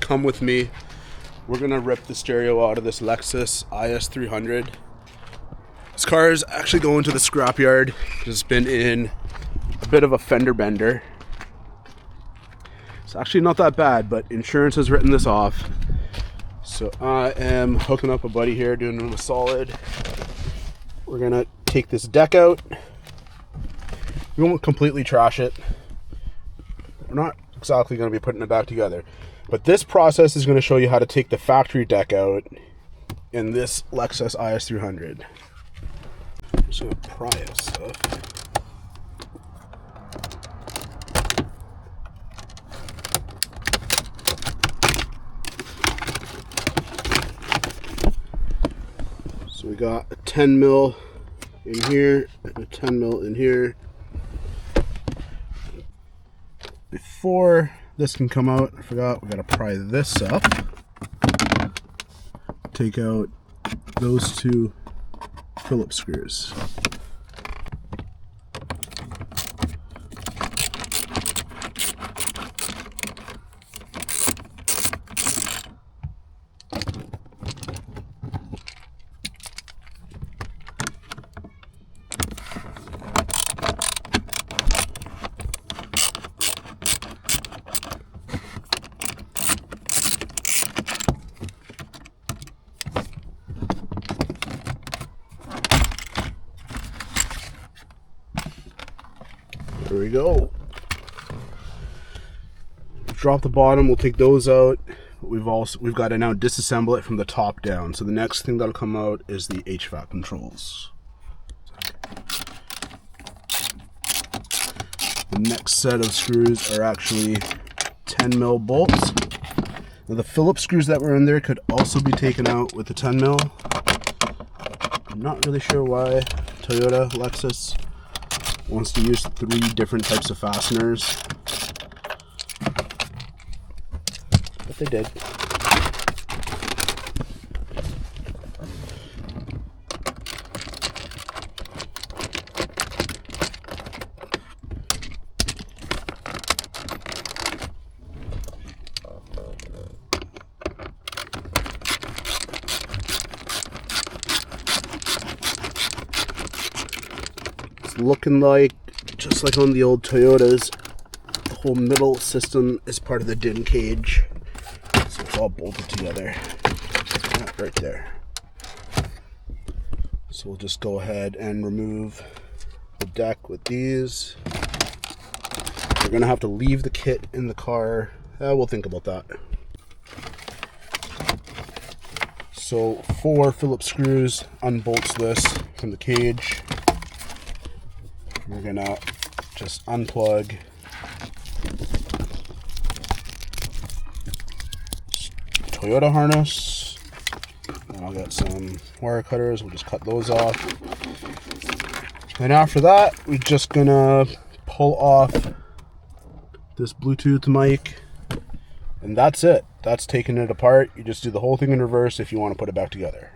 come with me. We're gonna rip the stereo out of this Lexus IS300. This car is actually going to the scrapyard. It's been in a bit of a fender bender. It's actually not that bad, but insurance has written this off. So I am hooking up a buddy here, doing him a solid. We're gonna take this deck out. We won't completely trash it. We're not exactly gonna be putting it back together. But this process is gonna show you how to take the factory deck out in this Lexus IS300. I'm just gonna pry out stuff. So we got a 10 mil in here and a 10 mil in here. Before this can come out, I forgot we gotta pry this up. Take out those two Phillips screws. There we go. Drop the bottom, we'll take those out. We've got to now disassemble it from the top down. So the next thing that'll come out is the HVAC controls. The next set of screws are actually 10 mil bolts. Now the Phillips screws that were in there could also be taken out with the 10 mil. I'm not really sure why Toyota, Lexus wants to use 3 different types of fasteners, but they did. Looking like, just like on the old Toyotas, the whole middle system is part of the din cage, so it's all bolted together. Yeah, right there. So we'll just go ahead and remove the deck with these. We're gonna have to leave the kit in the car. We'll think about that. So 4 Phillips screws unbolts this from the cage. We're gonna just unplug Toyota harness, and I'll get some wire cutters. We'll just cut those off, and after that we're just gonna pull off this Bluetooth mic, and that's it. That's taking it apart. You just do the whole thing in reverse if you want to put it back together.